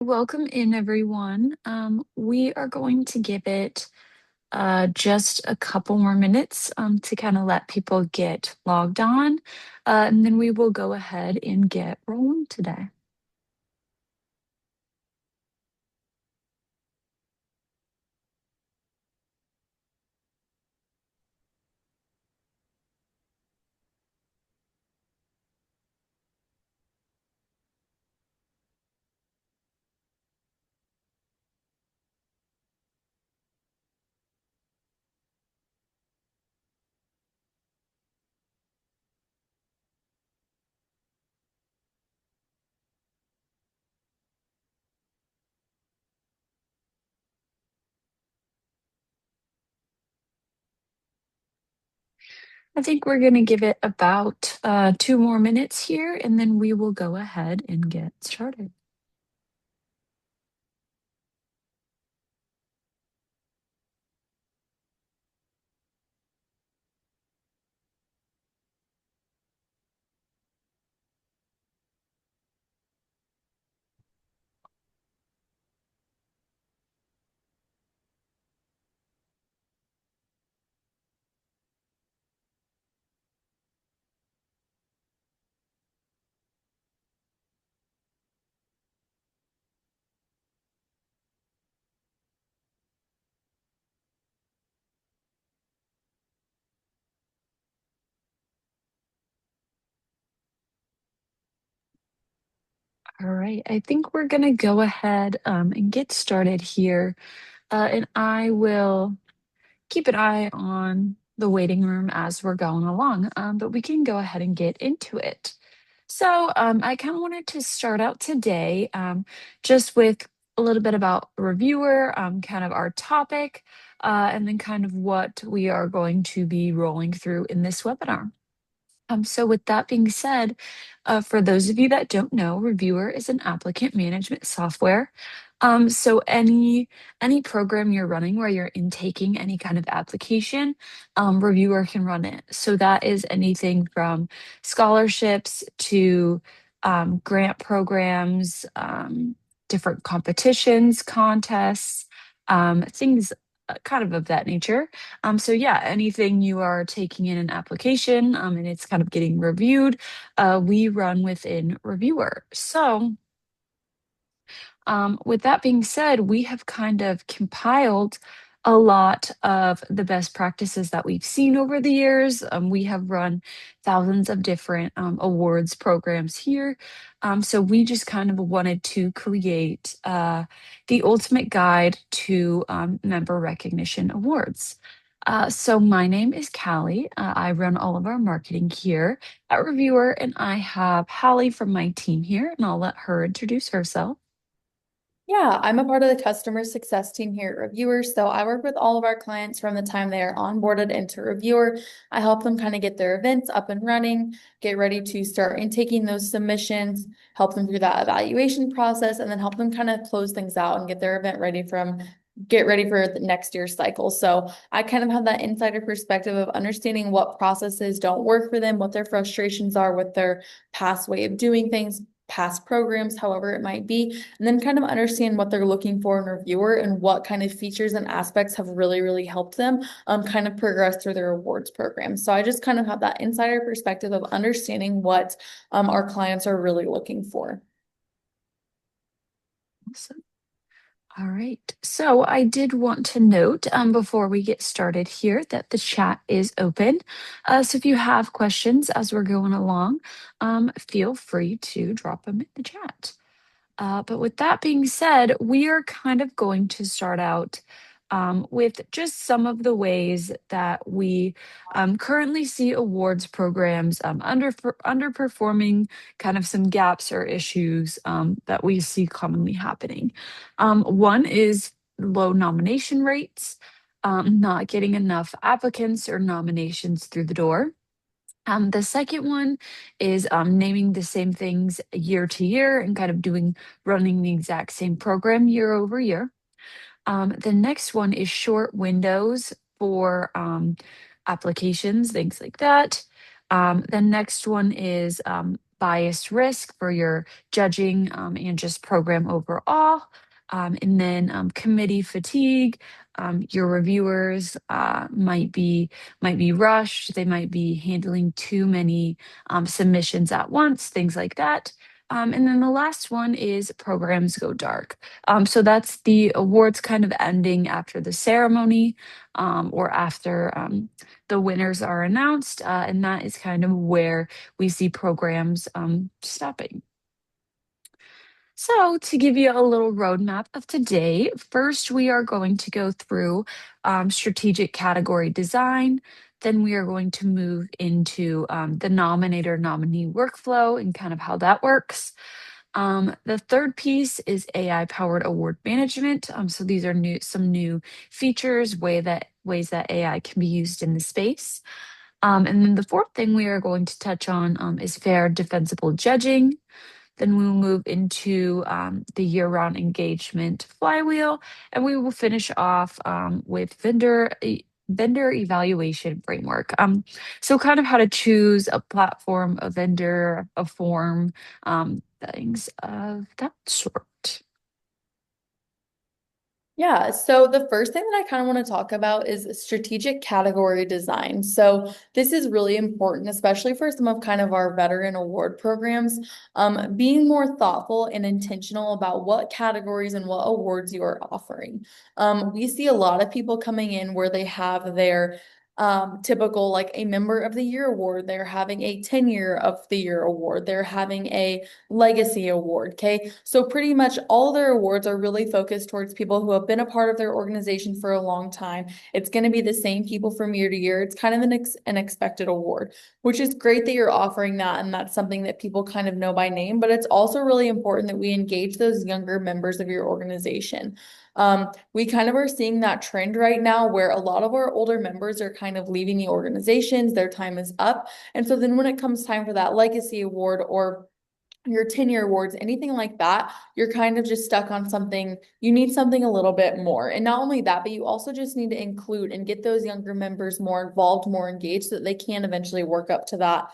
Welcome in, everyone. We are going to give it just a couple more minutes to kind of let people get logged on, and then we will go ahead and get rolling today. I think we're going to give it about 2 more minutes here, and then we will go ahead and get started. All right, I think we're going to go ahead and get started here, and I will keep an eye on the waiting room as we're going along, but we can go ahead and get into it. So, I kind of wanted to start out today just with a little bit about reviewer, kind of our topic, and then kind of what we are going to be rolling through in this webinar. So with that being said, for those of you that don't know, Reviewer is an applicant management software. So any program you're running where you're intaking any kind of application, Reviewer can run it. So that is anything from scholarships to grant programs, different competitions, contests, things kind of that nature. So yeah, anything you are taking in an application and it's kind of getting reviewed, we run within Reviewer. So with that being said, we have kind of compiled a lot of the best practices that we've seen over the years. We have run thousands of different awards programs here. So we just kind of wanted to create the ultimate guide to member recognition awards. So my name is Callie. I run all of our marketing here at Reviewer, and I have Hallie from my team here, and I'll let her introduce herself. Yeah, I'm a part of the customer success team here at Reviewer. So I work with all of our clients from the time they are onboarded into Reviewer. I help them kind of get their events up and running, get ready to start intaking those submissions, help them through that evaluation process, and then help them kind of close things out and get their event ready get ready for the next year's cycle. So I kind of have that insider perspective of understanding what processes don't work for them, what their frustrations are with their past way of doing things, past programs, however it might be, and then kind of understand what they're looking for in a reviewer and what kind of features and aspects have really helped them kind of progress through their awards program. So I just kind of have that insider perspective of understanding what our clients are really looking for. Awesome. All right. So I did want to note before we get started here that the chat is open. So if you have questions as we're going along, feel free to drop them in the chat. But with that being said, we are kind of going to start out with just some of the ways that we currently see awards programs underperforming, kind of some gaps or issues that we see commonly happening. One is low nomination rates, not getting enough applicants or nominations through the door. The second one is naming the same things year to year and kind of running the exact same program year over year. The next one is short windows for applications, things like that. The next one is bias risk for your judging and just program overall. And then committee fatigue. Your reviewers might be rushed. They might be handling too many submissions at once, things like that. And then the last one is programs go dark. So that's the awards kind of ending after the ceremony or after the winners are announced. And that is kind of where we see programs stopping. So, to give you a little roadmap of today, first we are going to go through strategic category design. Then we are going to move into the nominator nominee workflow and kind of how that works. The third piece is AI powered award management. So these are some new features, ways that AI can be used in the space. And then the fourth thing we are going to touch on is fair, defensible judging. Then we will move into the year-round engagement flywheel, and we will finish off with vendor evaluation framework. So kind of how to choose a platform, a vendor, a form, things of that sort. Yeah, so the first thing that I kind of want to talk about is strategic category design. So this is really important, especially for some of kind of our veteran award programs. Being more thoughtful and intentional about what categories and what awards you are offering. We see a lot of people coming in where they have their typical like a member of the year award, they're having a 10-year of the year award, they're having a legacy award. Okay. So pretty much all their awards are really focused towards people who have been a part of their organization for a long time. It's going to be the same people from year to year. It's kind of an expected award, which is great that you're offering that. And that's something that people kind of know by name, but it's also really important that we engage those younger members of your organization. We kind of are seeing that trend right now where a lot of our older members are kind of leaving the organizations, their time is up. And so then when it comes time for that legacy award or your 10-year awards, anything like that, you're kind of just stuck on something. You need something a little bit more. And not only that, but you also just need to include and get those younger members more involved, more engaged so that they can eventually work up to that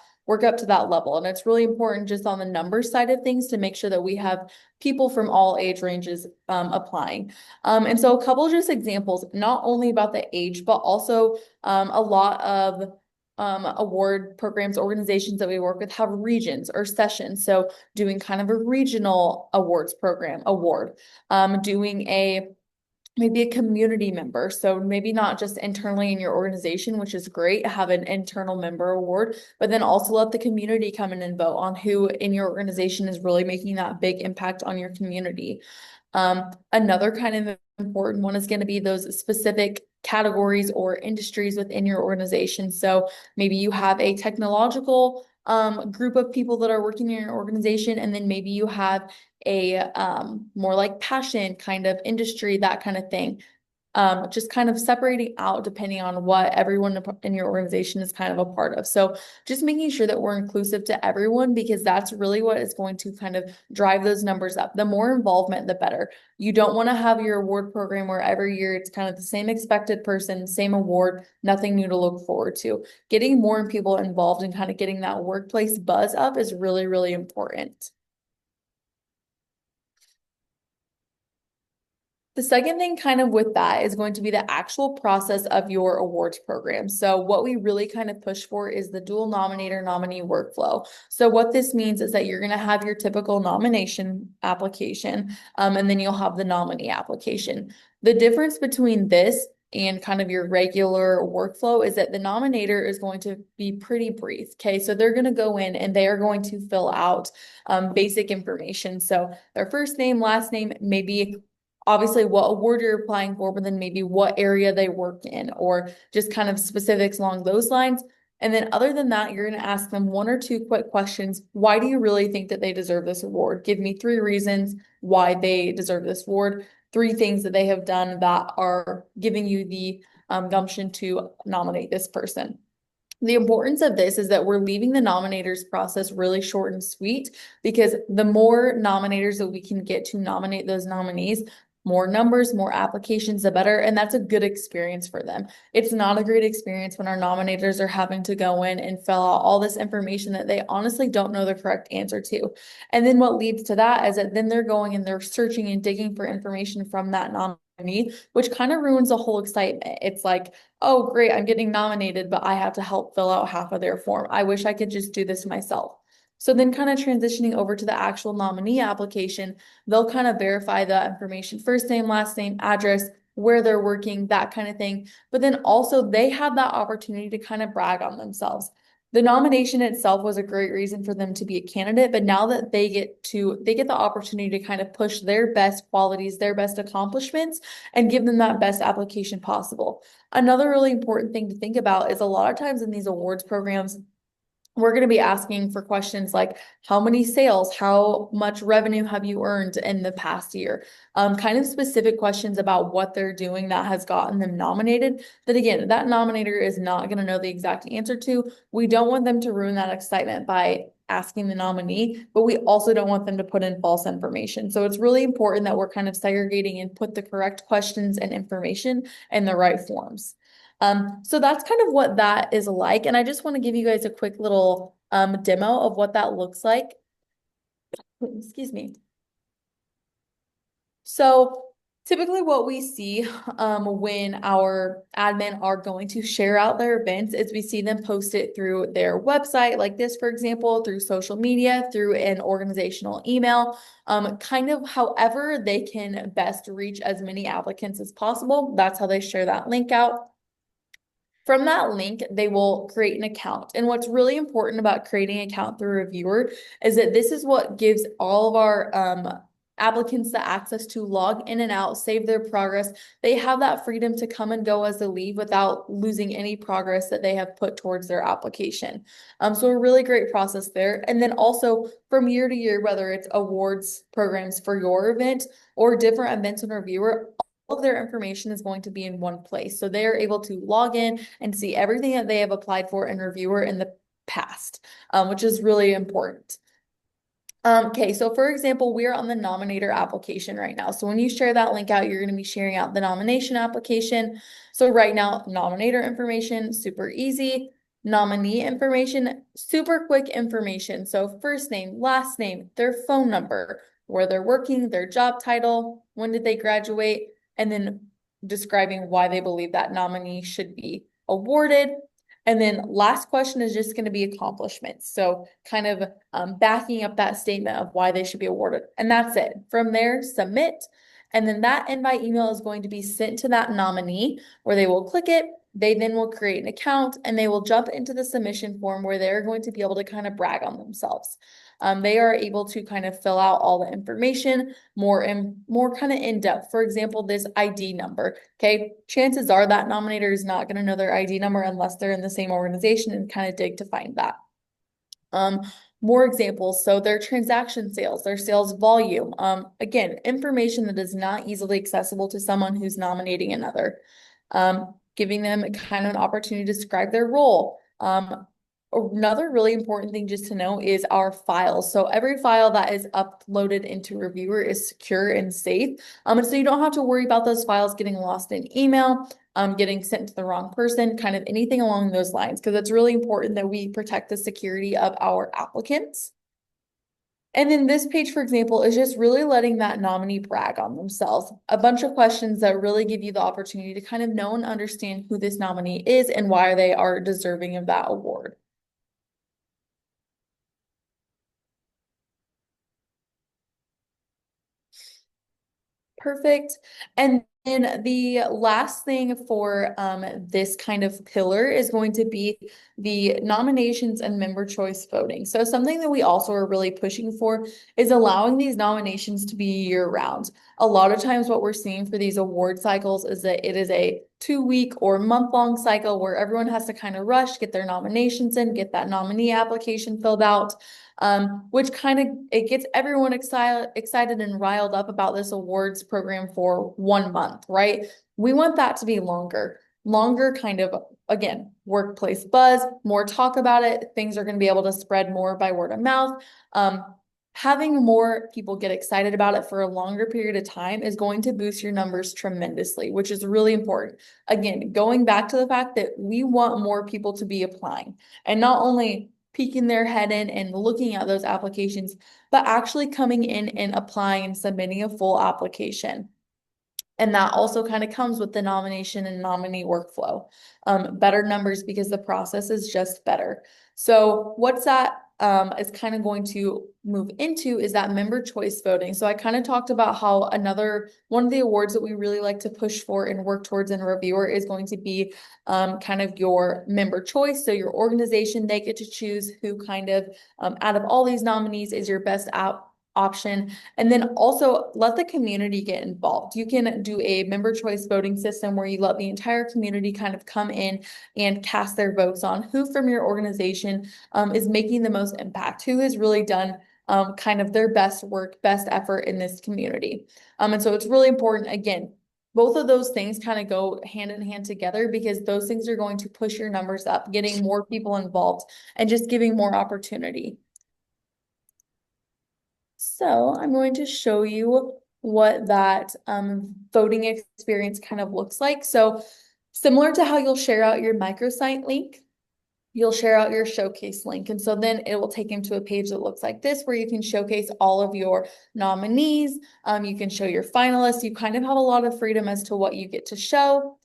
level. And it's really important just on the numbers side of things to make sure that we have people from all age ranges applying. And so a couple of just examples, not only about the age, but also a lot of award programs, organizations that we work with have regions or sessions. So doing kind of a regional awards program award, doing maybe a community member. So maybe not just internally in your organization, which is great, have an internal member award, but then also let the community come in and vote on who in your organization is really making that big impact on your community. Another kind of important one is going to be those specific categories or industries within your organization. So maybe you have a technological group of people that are working in your organization, and then maybe you have a more like passion kind of industry, that kind of thing. Just kind of separating out depending on what everyone in your organization is kind of a part of. So just making sure that we're inclusive to everyone because that's really what is going to kind of drive those numbers up. The more involvement, the better. You don't want to have your award program where every year it's kind of the same expected person, same award, nothing new to look forward to. Getting more people involved and kind of getting that workplace buzz up is really, really important. The second thing kind of with that is going to be the actual process of your awards program. So what we really kind of push for is the dual nominator nominee workflow. So what this means is that you're going to have your typical nomination application, and then you'll have the nominee application. The difference between this and kind of your regular workflow is that the nominator is going to be pretty brief. Okay, so they're going to go in and they are going to fill out basic information. So their first name, last name, maybe obviously what award you're applying for, but then maybe what area they work in, or just kind of specifics along those lines. And then other than that, you're going to ask them one or two quick questions. Why do you really think that they deserve this award? Give me 3 reasons why they deserve this award, 3 things that they have done that are giving you the gumption to nominate this person. The importance of this is that we're leaving the nominators process really short and sweet because the more nominators that we can get to nominate those nominees, more numbers, more applications, the better. And that's a good experience for them. It's not a great experience when our nominators are having to go in and fill out all this information that they honestly don't know the correct answer to. And then what leads to that is that then they're going and they're searching and digging for information from that nominee, which kind of ruins the whole excitement. It's like, oh, great, I'm getting nominated, but I have to help fill out half of their form. I wish I could just do this myself. So then kind of transitioning over to the actual nominee application, they'll kind of verify the information, first name, last name, address, where they're working, that kind of thing. But then also they have that opportunity to kind of brag on themselves. The nomination itself was a great reason for them to be a candidate, but now that they get the opportunity to kind of push their best qualities, their best accomplishments, and give them that best application possible. Another really important thing to think about is a lot of times in these awards programs, we're going to be asking for questions like how many sales, how much revenue have you earned in the past year? Kind of specific questions about what they're doing that has gotten them nominated. That again, that nominator is not going to know the exact answer to. We don't want them to ruin that excitement by asking the nominee, but we also don't want them to put in false information. So it's really important that we're kind of segregating and put the correct questions and information in the right forms. So that's kind of what that is like. And I just want to give you guys a quick little demo of what that looks like. Excuse me. So typically what we see when our admin are going to share out their events is we see them post it through their website, like this, for example, through social media, through an organizational email, kind of however they can best reach as many applicants as possible. That's how they share that link out. From that link, they will create an account. And what's really important about creating an account through a reviewer is that this is what gives all of our applicants the access to log in and out, save their progress. They have that freedom to come and go as they leave without losing any progress that they have put towards their application. So a really great process there. And then also from year to year, whether it's awards programs for your event or different events in reviewer, of their information is going to be in one place. So they are able to log in and see everything that they have applied for in reviewer in the past, which is really important. Okay, so for example, we're on the nominator application right now. So when you share that link out, you're going to be sharing out the nomination application. So right now, nominator information, super easy. Nominee information, super quick information. So first name, last name, their phone number, where they're working, their job title, when did they graduate, and then describing why they believe that nominee should be awarded. And then last question is just going to be accomplishments. So kind of backing up that statement of why they should be awarded. And that's it. From there, submit. And then that invite email is going to be sent to that nominee where they will click it. They then will create an account and they will jump into the submission form where they're going to be able to kind of brag on themselves. They are able to kind of fill out all the information more kind of in depth. For example, this ID number. Okay, chances are that nominator is not going to know their ID number unless they're in the same organization and kind of dig to find that. More examples. So their transaction sales, their sales volume. Again, information that is not easily accessible to someone who's nominating another. Giving them kind of an opportunity to describe their role. Another really important thing just to know is our files. So every file that is uploaded into Reviewer is secure and safe. And so you don't have to worry about those files getting lost in email, getting sent to the wrong person, kind of anything along those lines, because it's really important that we protect the security of our applicants. And then this page, for example, is just really letting that nominee brag on themselves. A bunch of questions that really give you the opportunity to kind of know and understand who this nominee is and why they are deserving of that award. Perfect. And then the last thing for this kind of pillar is going to be the nominations and member choice voting. So something that we also are really pushing for is allowing these nominations to be year round. A lot of times what we're seeing for these award cycles is that it is a 2-week or month-long cycle where everyone has to kind of rush, get their nominations in, get that nominee application filled out. Which kind of it gets everyone excited and riled up about this awards program for 1 month, right? We want that to be longer kind of, again, workplace buzz, more talk about it. Things are going to be able to spread more by word of mouth. having more people get excited about it for a longer period of time is going to boost your numbers tremendously, which is really important. Again, going back to the fact that we want more people to be applying and not only peeking their head in and looking at those applications, but actually coming in and applying and submitting a full application. And that also kind of comes with the nomination and nominee workflow. Better numbers because the process is just better. So what's that is kind of going to move into is that member choice voting. So I kind of talked about how another one of the awards that we really like to push for and work towards in reviewer is going to be kind of your member choice. So your organization, they get to choose who kind of out of all these nominees is your best option. And then also let the community get involved. You can do a member choice voting system where you let the entire community kind of come in and cast their votes on who from your organization is making the most impact, who has really done kind of their best work, best effort in this community. And so it's really important, again, both of those things kind of go hand in hand together because those things are going to push your numbers up, getting more people involved and just giving more opportunity. So I'm going to show you what that voting experience kind of looks like. So similar to how you'll share out your microsite link, you'll share out your showcase link. And so then it will take him to a page that looks like this, where you can showcase all of your nominees. You can show your finalists. You kind of have a lot of freedom as to what you get to show.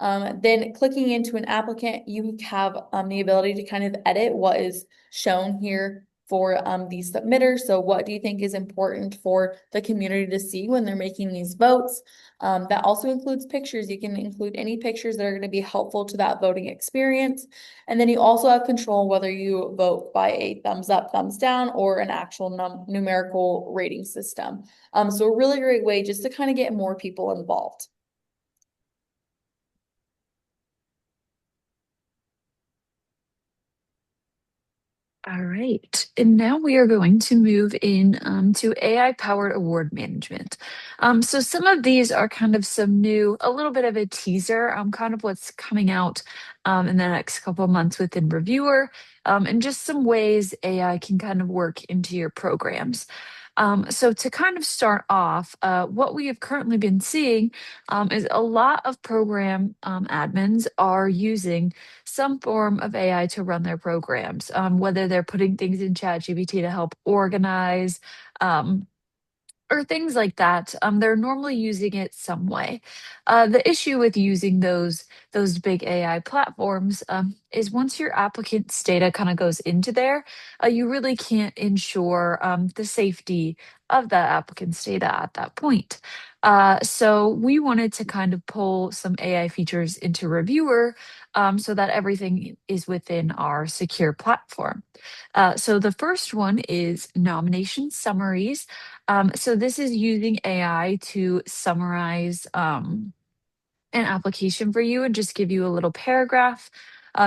Then clicking into an applicant, you have the ability to kind of edit what is shown here for these submitters. So what do you think is important for the community to see when they're making these votes? That also includes pictures. You can include any pictures that are going to be helpful to that voting experience. And then you also have control whether you vote by a thumbs up, thumbs down, or an actual numerical rating system. So a really great way just to kind of get more people involved. All right. And now we are going to move in to AI powered award management. So some of these are kind of some new, a little bit of a teaser, kind of what's coming out in the next couple of months within Reviewer, and just some ways AI can kind of work into your programs. So to kind of start off, what we have currently been seeing is a lot of program admins are using some form of AI to run their programs, whether they're putting things in ChatGPT to help organize, um, or things like that. They're normally using it some way. The issue with using those big AI platforms is once your applicant's data kind of goes into there, you really can't ensure the safety of that applicant's data at that point. So we wanted to kind of pull some AI features into Reviewer so that everything is within our secure platform. So the first one is nomination summaries. So this is using AI to summarize an application for you and just give you a little paragraph.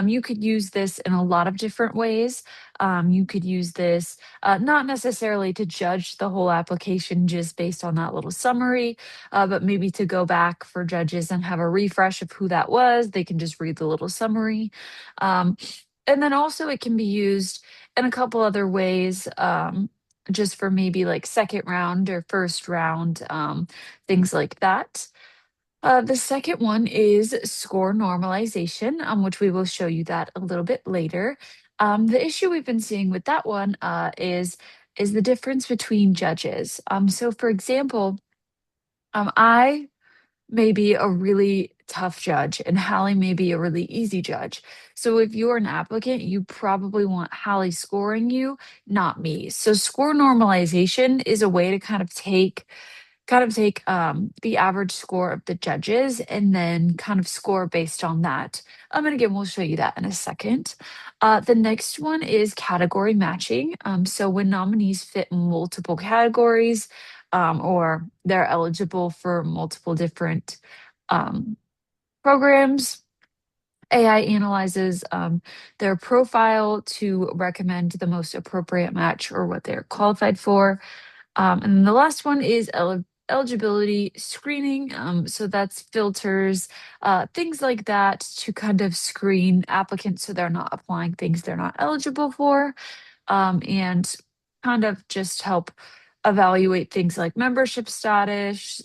You could use this in a lot of different ways. You could use this not necessarily to judge the whole application just based on that little summary, but maybe to go back for judges and have a refresh of who that was. They can just read the little summary. Um, and then also, it can be used in a couple other ways. Just for maybe like second round or first round, things like that. The second one is score normalization, which we will show you that a little bit later. The issue we've been seeing with that one is the difference between judges. So, for example, I may be a really tough judge, and Hallie may be a really easy judge. So, if you're an applicant, you probably want Hallie scoring you, not me. So, score normalization is a way to kind of take the average score of the judges and then kind of score based on that. And again, we'll show you that in a second. The next one is category matching. So when nominees fit multiple categories or they're eligible for multiple different um, programs, AI analyzes their profile to recommend the most appropriate match or what they're qualified for. And then the last one is eligibility screening. So that's filters, things like that to kind of screen applicants so they're not applying things they're not eligible for. And kind of just help evaluate things like membership status,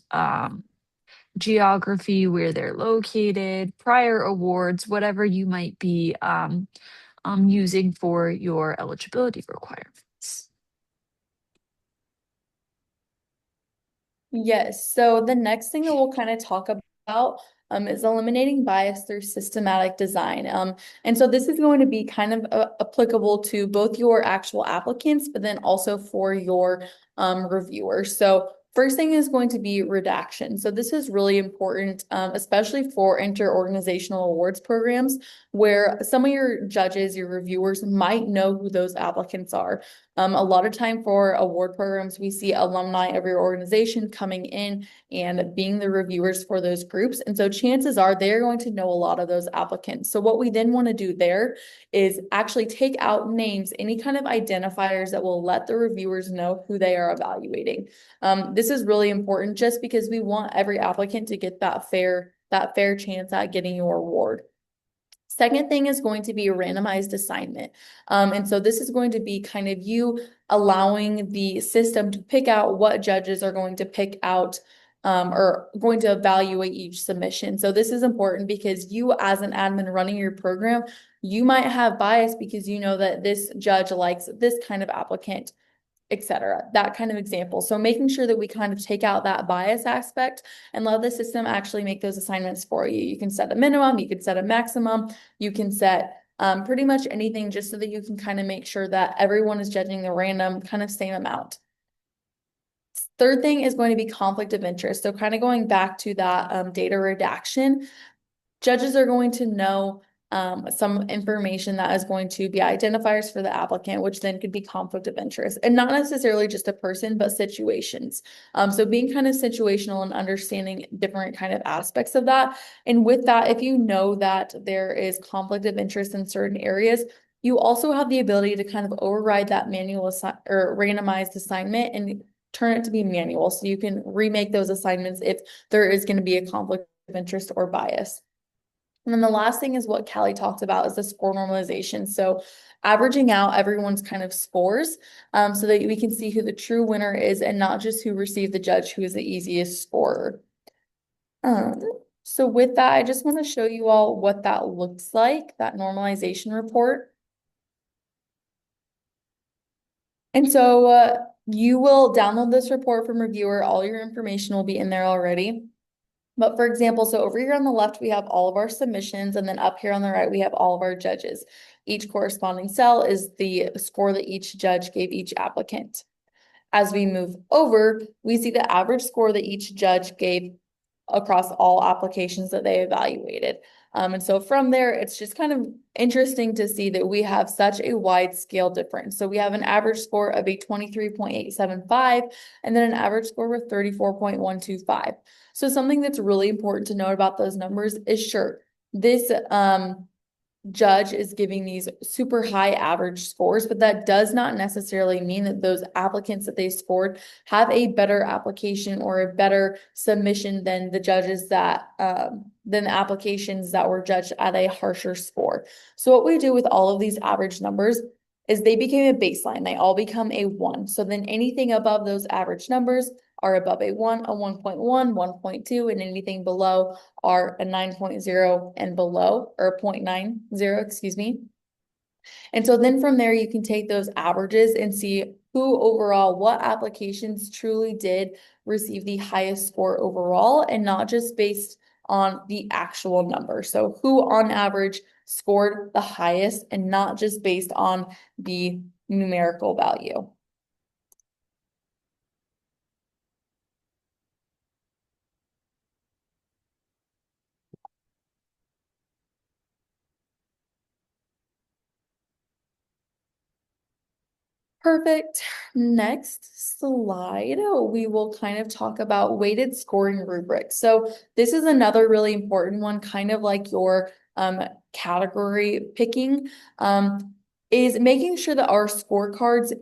geography, where they're located, prior awards, whatever you might be using for your eligibility requirements. Yes. So the next thing that we'll kind of talk about is eliminating bias through systematic design. And so this is going to be kind of applicable to both your actual applicants, but then also for your reviewers. So first thing is going to be redaction. So this is really important, especially for inter-organizational awards programs, where some of your judges, your reviewers might know who those applicants are. A lot of time for award programs, we see alumni of your organization coming in and being the reviewers for those groups. And so chances are they're going to know a lot of those applicants. So what we then want to do there is actually take out names, any kind of identifiers that will let the reviewers know who they are evaluating. This is really important just because we want every applicant to get that fair chance at getting your award. Second thing is going to be a randomized assignment. And so this is going to be kind of you allowing the system to pick out what judges are going to pick out or going to evaluate each submission. So this is important because you as an admin running your program, you might have bias because you know that this judge likes this kind of applicant, etc. That kind of example. So making sure that we kind of take out that bias aspect and let the system actually make those assignments for you. You can set a minimum, you can set a maximum, you can set pretty much anything just so that you can kind of make sure that everyone is judging the random kind of same amount. Third thing is going to be conflict of interest. So kind of going back to that data redaction, judges are going to know some information that is going to be identifiers for the applicant, which then could be conflict of interest, and not necessarily just a person, but situations. So being kind of situational and understanding different kind of aspects of that. And with that, if you know that there is conflict of interest in certain areas, you also have the ability to kind of override that manual or randomized assignment and turn it to be manual. So you can remake those assignments if there is going to be a conflict of interest or bias. And then the last thing is what Callie talked about is the score normalization. So averaging out everyone's kind of scores so that we can see who the true winner is and not just who received the judge who is the easiest scorer. Um, so with that, I just want to show you all what that looks like, that normalization report. And so you will download this report from reviewer. All your information will be in there already. But for example, so over here on the left, we have all of our submissions, and then up here on the right, we have all of our judges. Each corresponding cell is the score that each judge gave each applicant. As we move over, we see the average score that each judge gave across all applications that they evaluated. And so from there, it's just kind of interesting to see that we have such a wide scale difference. So we have an average score of a 23.875 and then an average score of 34.125. So something that's really important to note about those numbers is sure, this judge is giving these super high average scores, but that does not necessarily mean that those applicants that they scored have a better application or a better submission than the judges that than the applications that were judged at a harsher score. So what we do with all of these average numbers is they became a baseline. They all become a 1. So then anything above those average numbers are above a 1, a 1.1, 1.2, and anything below are a 9.0 and below, or a 0.90, excuse me. And so then from there, you can take those averages and see who overall, what applications truly did receive the highest score overall, and not just based on the actual number. So who on average scored the highest and not just based on the numerical value. Perfect. Next slide, we will kind of talk about weighted scoring rubrics. So this is another really important one, kind of like your category picking, is making sure that our scorecards,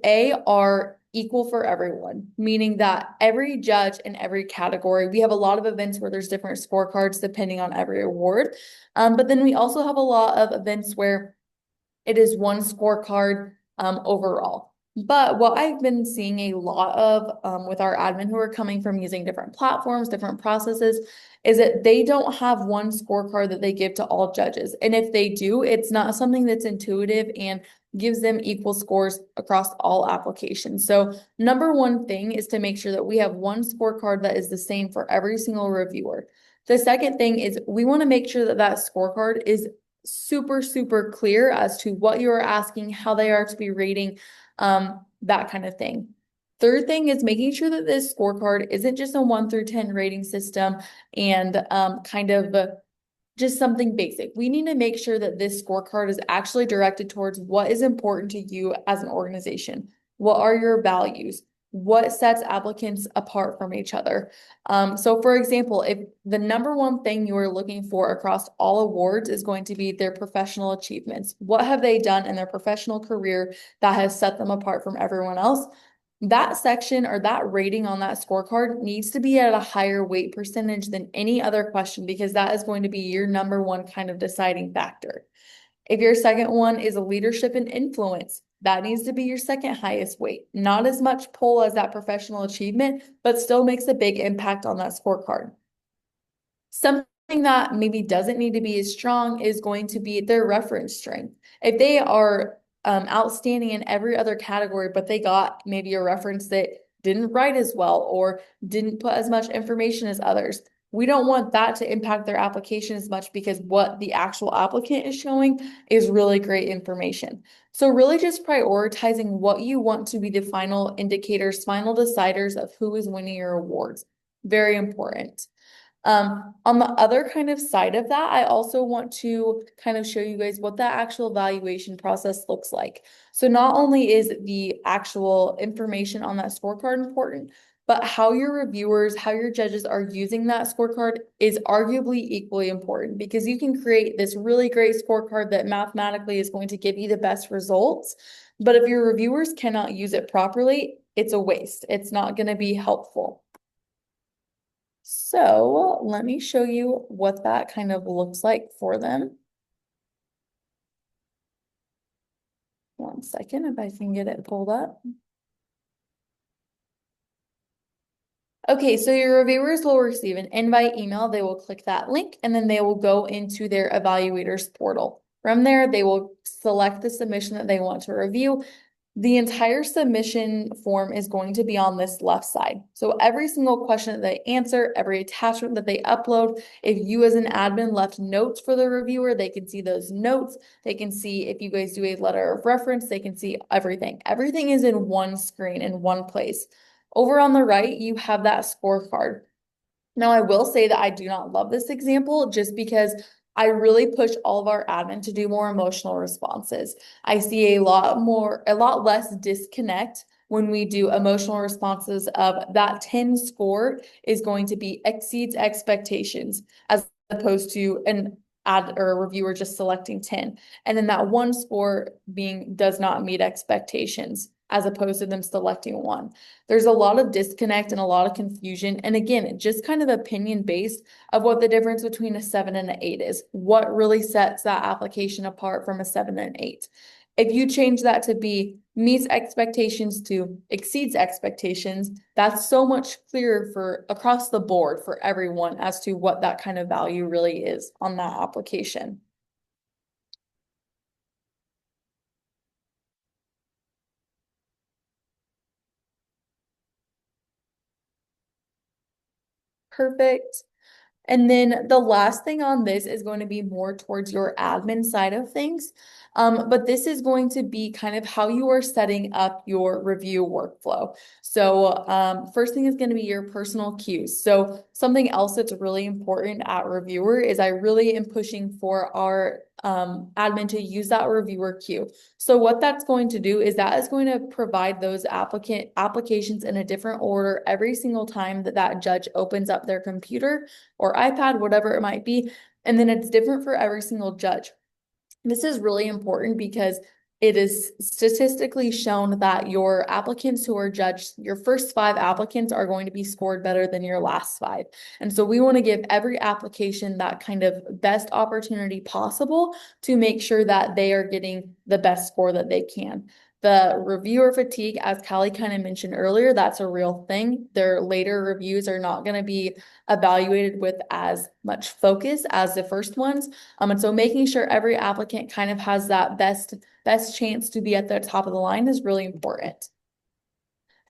are equal for everyone, meaning that every judge in every category, we have a lot of events where there's different scorecards depending on every award. But then we also have a lot of events where it is one scorecard overall. But what I've been seeing a lot of with our admin who are coming from using different platforms, different processes, is that they don't have one scorecard that they give to all judges. And if they do, it's not something that's intuitive and gives them equal scores across all applications. So, number one thing is to make sure that we have one scorecard that is the same for every single reviewer. The second thing is we want to make sure that that scorecard is super, super clear as to what you are asking, how they are to be rating, that kind of thing. Third thing is making sure that this scorecard isn't just a 1 through 10 rating system and kind of just something basic. We need to make sure that this scorecard is actually directed towards what is important to you as an organization. What are your values? What sets applicants apart from each other? So for example, if the number one thing you are looking for across all awards is going to be their professional achievements, what have they done in their professional career that has set them apart from everyone else? That section or that rating on that scorecard needs to be at a higher weight percentage than any other question because that is going to be your number one kind of deciding factor. If your second one is a leadership and influence, that needs to be your second highest weight. Not as much pull as that professional achievement, but still makes a big impact on that scorecard. Something that maybe doesn't need to be as strong is going to be their reference strength. If they are outstanding in every other category, but they got maybe a reference that didn't write as well or didn't put as much information as others, we don't want that to impact their application as much because what the actual applicant is showing is really great information. So really just prioritizing what you want to be the final indicators, final deciders of who is winning your awards. Very important. On the other kind of side of that, I also want to kind of show you guys what that actual evaluation process looks like. So not only is the actual information on that scorecard important, but how your reviewers, how your judges are using that scorecard is arguably equally important because you can create this really great scorecard that mathematically is going to give you the best results. But if your reviewers cannot use it properly, it's a waste. It's not going to be helpful. So let me show you what that kind of looks like for them. One second, if I can get it pulled up. Okay, so your reviewers will receive an invite email. They will click that link and then they will go into their evaluators portal. From there, they will select the submission that they want to review. The entire submission form is going to be on this left side. So every single question that they answer, every attachment that they upload, if you as an admin left notes for the reviewer, they can see those notes. They can see if you guys do a letter of reference, they can see everything. Everything is in one screen in one place. Over on the right, you have that scorecard. Now, I will say that I do not love this example just because I really push all of our admin to do more emotional responses. I see a lot less disconnect when we do emotional responses of that 10 score is going to be exceeds expectations as opposed to an ad or a reviewer just selecting 10. And then that one score being does not meet expectations as opposed to them selecting one. There's a lot of disconnect and a lot of confusion. And again, just kind of opinion based of what the difference between a 7 and an 8 is. What really sets that application apart from a 7 and an 8? If you change that to be meets expectations to exceeds expectations, that's so much clearer for across the board for everyone as to what that kind of value really is on that application. Perfect. And then the last thing on this is going to be more towards your admin side of things. But this is going to be kind of how you are setting up your review workflow. So first thing is going to be your personal cues. So something else that's really important at reviewer is I really am pushing for our admin to use that reviewer queue. So what that's going to do is that is going to provide those applications in a different order every single time that that judge opens up their computer or iPad, whatever it might be. And then it's different for every single judge. This is really important because it is statistically shown that your applicants who are judged, your first 5 applicants are going to be scored better than your last 5. And so we want to give every application that kind of best opportunity possible to make sure that they are getting the best score that they can. The reviewer fatigue, as Callie kind of mentioned earlier, that's a real thing. Their later reviews are not going to be evaluated with as much focus as the first ones. And so making sure every applicant kind of has that best chance to be at the top of the line is really important.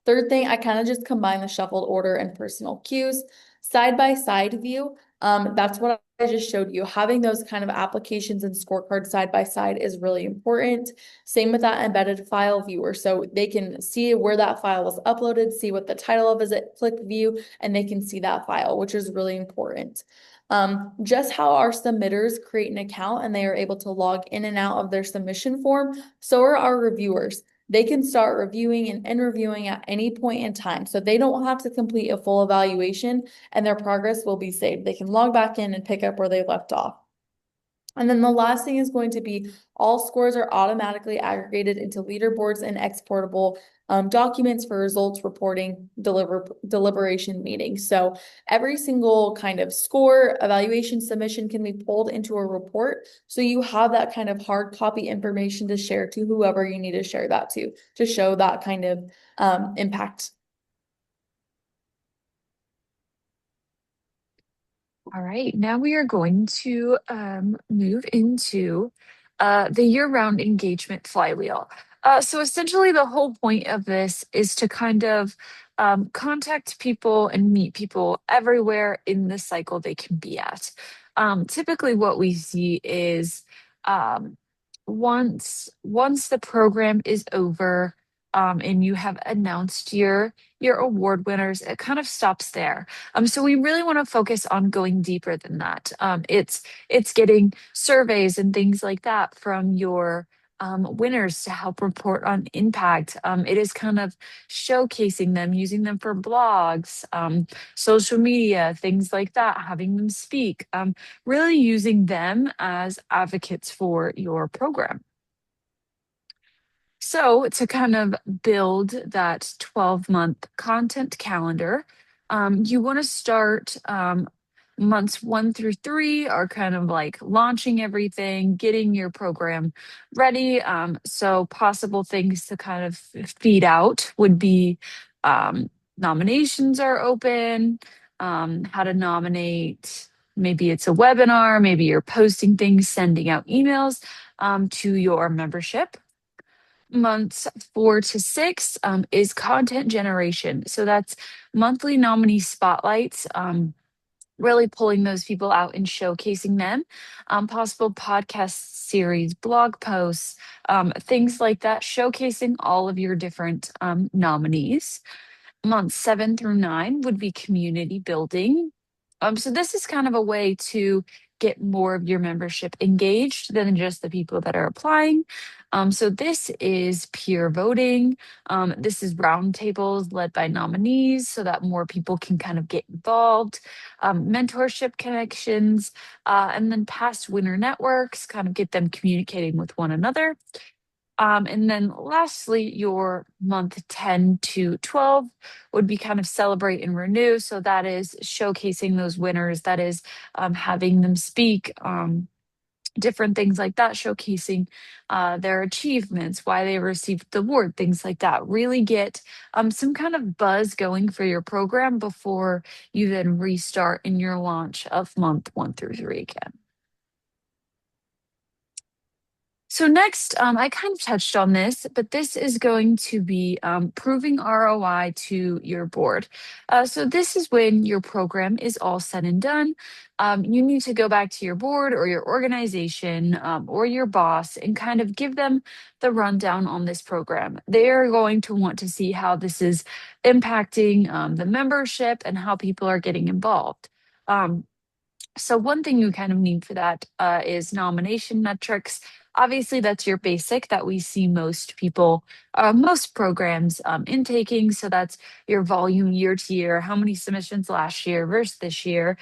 Third thing, I kind of just combine the shuffled order and personal cues. Side by side view, that's what I just showed you. Having those kind of applications and scorecards side by side is really important. Same with that embedded file viewer. So they can see where that file was uploaded, see what the title of it, click view, and they can see that file, which is really important. Just how our submitters create an account and they are able to log in and out of their submission form, so are our reviewers. They can start reviewing and reviewing at any point in time. So they don't have to complete a full evaluation and their progress will be saved. They can log back in and pick up where they left off. And then the last thing is going to be all scores are automatically aggregated into leaderboards and exportable documents for results reporting deliberation meetings. So every single kind of score, evaluation, submission can be pulled into a report. So you have that kind of hard copy information to share to whoever you need to share that to show that kind of impact. All right, now we are going to move into the year-round engagement flywheel. So essentially, the whole point of this is to kind of contact people and meet people everywhere in the cycle they can be at. Typically, what we see is um, once the program is over and you have announced your award winners, it kind of stops there. So we really want to focus on going deeper than that. It's getting surveys and things like that from your winners to help report on impact. It is kind of showcasing them, using them for blogs, social media, things like that, having them speak, really using them as advocates for your program. So, to kind of build that 12-month content calendar, you want to start months 1 through 3 are kind of like launching everything, getting your program ready. So, possible things to kind of feed out would be nominations are open, how to nominate. Maybe it's a webinar, maybe you're posting things, sending out emails to your membership. Months 4 to 6 is content generation. So that's monthly nominee spotlights, really pulling those people out and showcasing them. Possible podcast series, blog posts, things like that, showcasing all of your different nominees. Months 7 through 9 would be community building. So this is kind of a way to get more of your membership engaged than just the people that are applying. So this is peer voting. This is roundtables led by nominees so that more people can kind of get involved. Mentorship connections, and then past winner networks, kind of get them communicating with one another. And then lastly, your month 10 to 12 would be kind of celebrate and renew. So that is showcasing those winners, that is having them speak, different things like that, showcasing their achievements, why they received the award, things like that. Really get some kind of buzz going for your program before you then restart in your launch of month 1 through 3 again. So next, I kind of touched on this, but this is going to be proving ROI to your board. So this is when your program is all said and done. You need to go back to your board or your organization or your boss and kind of give them the rundown on this program. They are going to want to see how this is impacting the membership and how people are getting involved. So one thing you kind of need for that is nomination metrics. Obviously, that's your basic that we see most people, most programs intaking. So that's your volume year to year, how many submissions last year versus this year,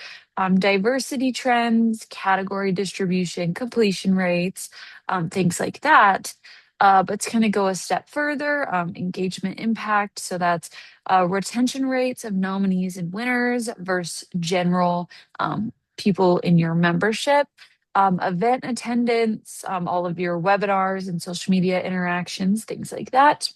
diversity trends, category distribution, completion rates, things like that. But to kind of go a step further, engagement impact. So that's retention rates of nominees and winners versus general people in your membership. event attendance, all of your webinars and social media interactions, things like that.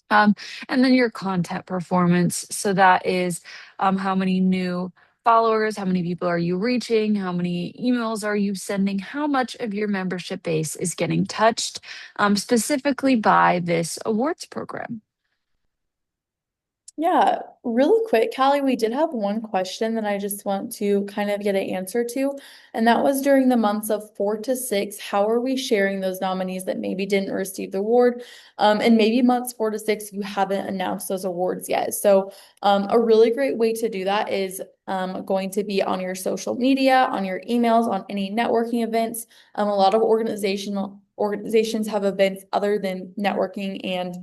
Um, and then your content performance. So that is how many new followers, how many people are you reaching, how many emails are you sending, how much of your membership base is getting touched specifically by this awards program. Yeah, really quick, Callie, we did have one question that I just want to kind of get an answer to. And that was during the months of 4 to 6, how are we sharing those nominees that maybe didn't receive the award? And maybe months 4 to 6, you haven't announced those awards yet. So a really great way to do that is going to be on your social media, on your emails, on any networking events. A lot of organizations have events other than networking and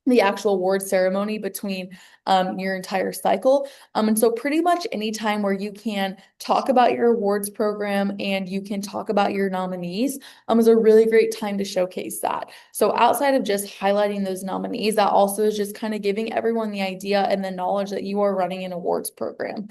the actual award ceremony between your entire cycle. And so pretty much any time where you can talk about your awards program and you can talk about your nominees is a really great time to showcase that. So outside of just highlighting those nominees, that also is just kind of giving everyone the idea and the knowledge that you are running an awards program.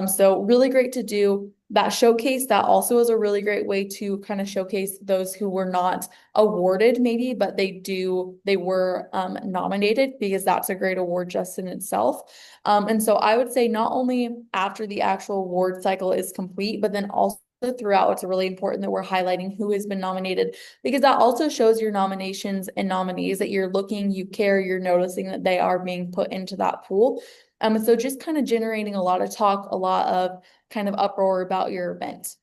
So really great to do that showcase. That also is a really great way to kind of showcase those who were not awarded maybe, but they were nominated, because that's a great award just in itself. And so I would say not only after the actual award cycle is complete, but then also throughout, it's really important that we're highlighting who has been nominated, because that also shows your nominations and nominees that you're looking, you care, you're noticing that they are being put into that pool. So just kind of generating a lot of talk, a lot of kind of uproar about your event.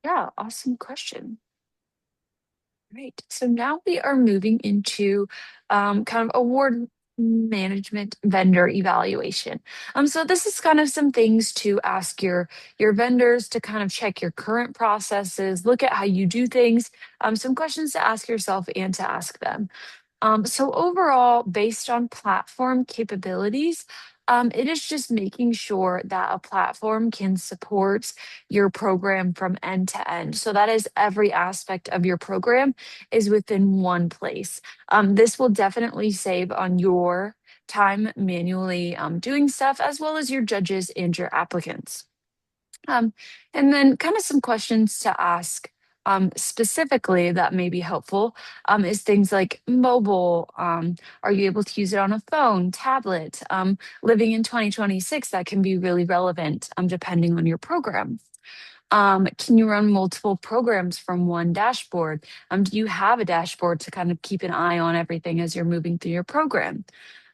Yeah, awesome question. Right. So now we are moving into kind of award management vendor evaluation. So this is kind of some things to ask your vendors to kind of check your current processes, look at how you do things, some questions to ask yourself and to ask them. So overall, based on platform capabilities, it is just making sure that a platform can support your program from end to end. So that is every aspect of your program is within one place. This will definitely save on your time manually doing stuff, as well as your judges and your applicants. Um, and then kind of some questions to ask specifically that may be helpful is things like mobile. Are you able to use it on a phone, tablet? Living in 2026, that can be really relevant depending on your program. Can you run multiple programs from one dashboard? Do you have a dashboard to kind of keep an eye on everything as you're moving through your program?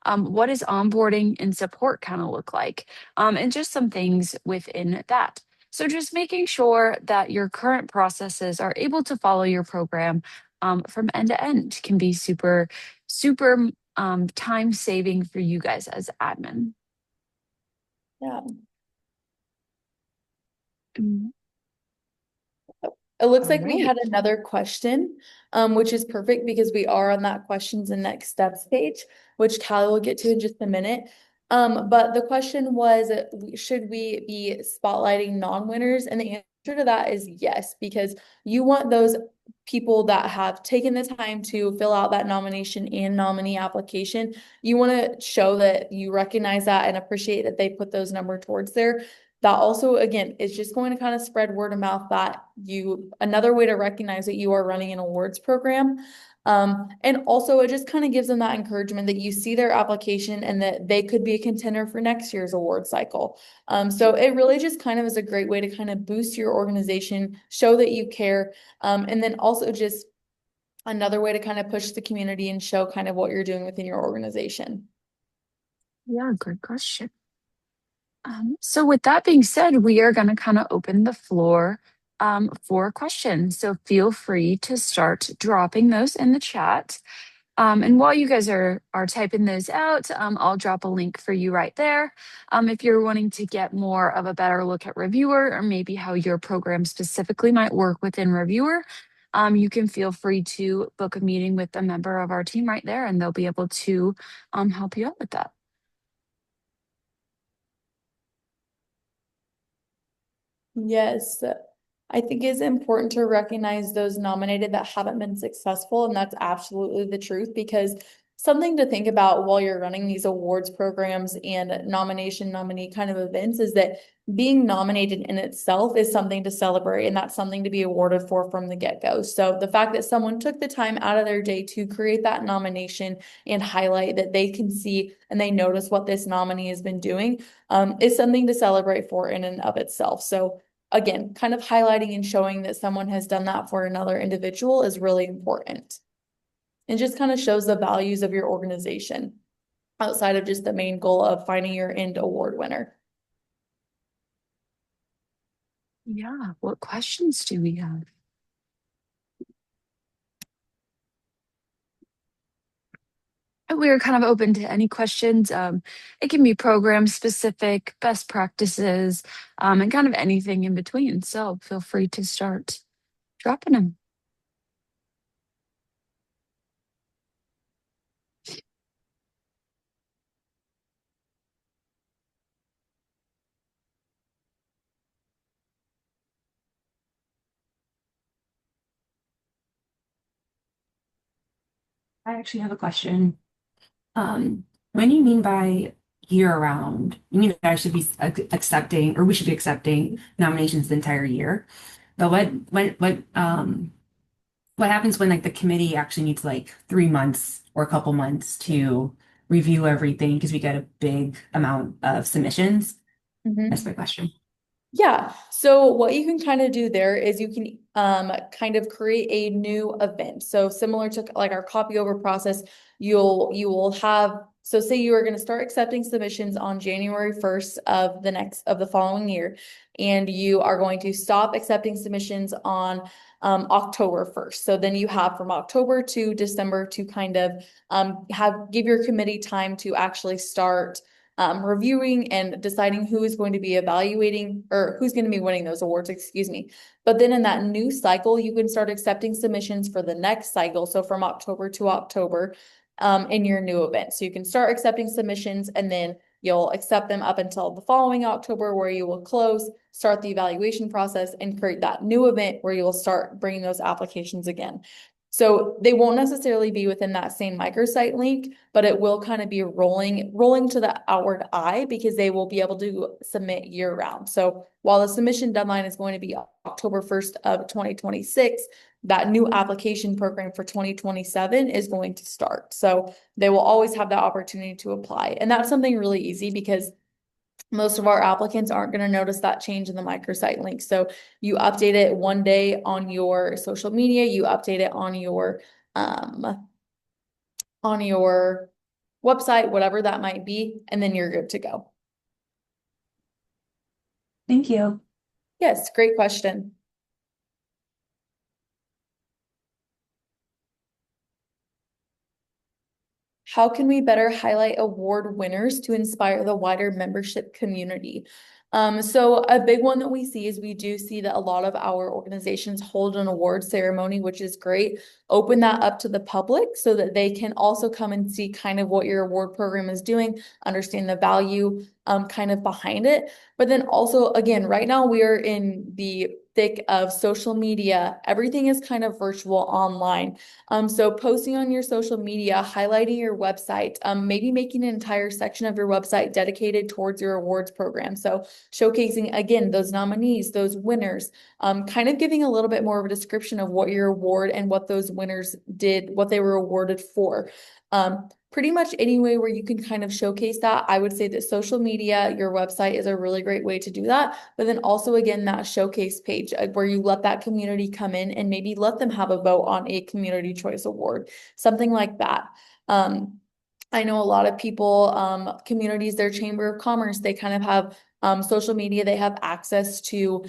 What does onboarding and support kind of look like? And just some things within that. So just making sure that your current processes are able to follow your program from end to end can be super time saving for you guys as admin. Yeah. Mm, It looks all like we right. had another question, which is perfect because we are on that questions and next steps page, which Callie will get to in just a minute. But the question was, should we be spotlighting non-winners? And the answer to that is yes, because you want those people that have taken the time to fill out that nomination and nominee application. You want to show that you recognize that and appreciate that they put those number towards there. That also, again, is just going to kind of spread word of mouth that another way to recognize that you are running an awards program. And also it just kind of gives them that encouragement that you see their application and that they could be a contender for next year's award cycle. So it really just kind of is a great way to kind of boost your organization, show that you care, and then also just another way to kind of push the community and show kind of what you're doing within your organization. Yeah, good question. So with that being said, we are going to kind of open the floor for questions. So feel free to start dropping those in the chat. And while you guys are typing those out, I'll drop a link for you right there. If you're wanting to get more of a better look at Reviewer or maybe how your program specifically might work within Reviewer, you can feel free to book a meeting with a member of our team right there, and they'll be able to help you out with that. Yes, I think it's important to recognize those nominated that haven't been successful, and that's absolutely the truth because something to think about while you're running these awards programs and nomination nominee kind of events is that being nominated in itself is something to celebrate, and that's something to be awarded for from the get-go. So the fact that someone took the time out of their day to create that nomination and highlight that they can see and they notice what this nominee has been doing is something to celebrate for in and of itself. So again, kind of highlighting and showing that someone has done that for another individual is really important. It just kind of shows the values of your organization outside of just the main goal of finding your end award winner. Yeah, what questions do we have? We are kind of open to any questions. It can be program specific, best practices, and kind of anything in between. So feel free to start dropping them. I actually have a question. When you mean by year round, you mean that I should be accepting, or we should be accepting nominations the entire year. But what happens when like the committee actually needs like 3 months or a couple months to review everything because we get a big amount of submissions? That's Mhm. my question. Yeah, so what you can kind of do there is you can kind of create a new event. So similar to like our copy over process, you will have, so say you are going to start accepting submissions on January 1st of the following year, and you are going to stop accepting submissions on October 1st. So then you have from October to December to kind of give your committee time to actually start reviewing and deciding who is going to be evaluating or who's going to be winning those awards, excuse me. But then in that new cycle, you can start accepting submissions for the next cycle. So from October to October, in your new event. So you can start accepting submissions and then you'll accept them up until the following October where you will close, start the evaluation process and create that new event where you will start bringing those applications again. So they won't necessarily be within that same microsite link, but it will kind of be rolling to the outward eye because they will be able to submit year round. So while the submission deadline is going to be October 1st of 2026, that new application program for 2027 is going to start. So they will always have the opportunity to apply. And that's something really easy because most of our applicants aren't going to notice that change in the microsite link. So you update it one day on your social media, you update it um on your website, whatever that might be, and then you're good to go. Thank you. Yes, great question. How can we better highlight award winners to inspire the wider membership community? So a big one that we see is we do see that a lot of our organizations hold an award ceremony, which is great. Open that up to the public so that they can also come and see kind of what your award program is doing, understand the value kind of behind it. But then also, again, right now we are in the thick of social media. Everything is kind of virtual online. So posting on your social media, highlighting your website, maybe making an entire section of your website dedicated towards your awards program. So showcasing again those nominees, those winners, kind of giving a little bit more of a description of what your award and what those winners did, what they were awarded for. Pretty much any way where you can kind of showcase that. I would say that social media, your website is a really great way to do that. But then also, again, that showcase page where you let that community come in and maybe let them have a vote on a community choice award, something like that. I know a lot of people, communities, their chamber of commerce, they kind of have social media, they have access to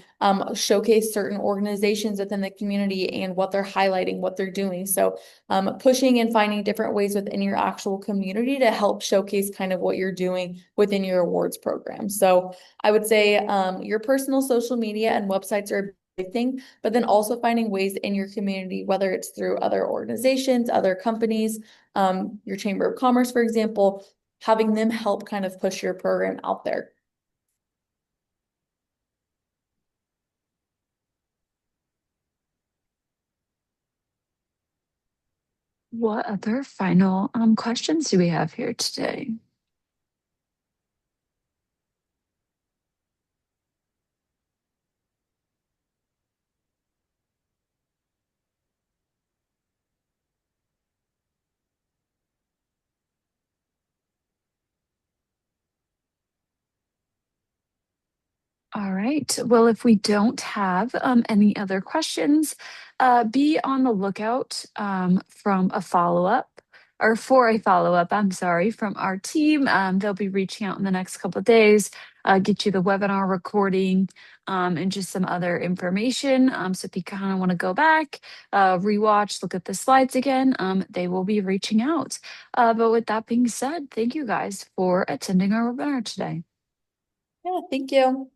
showcase certain organizations within the community and what they're highlighting, what they're doing. So pushing and finding different ways within your actual community to help showcase kind of what you're doing within your awards program. So I would say your personal social media and websites are a big thing, but then also finding ways in your community, whether it's through other organizations, other companies, your Chamber of Commerce, for example, having them help kind of push your program out there. What other final questions do we have here today? All right. Well, if we don't have any other questions, be on the lookout from a follow up or for a follow up, I'm sorry, from our team. They'll be reaching out in the next couple of days, get you the webinar recording and just some other information. So if you kind of want to go back, rewatch, look at the slides again, they will be reaching out. But with that being said, thank you guys for attending our webinar today. Yeah, thank you.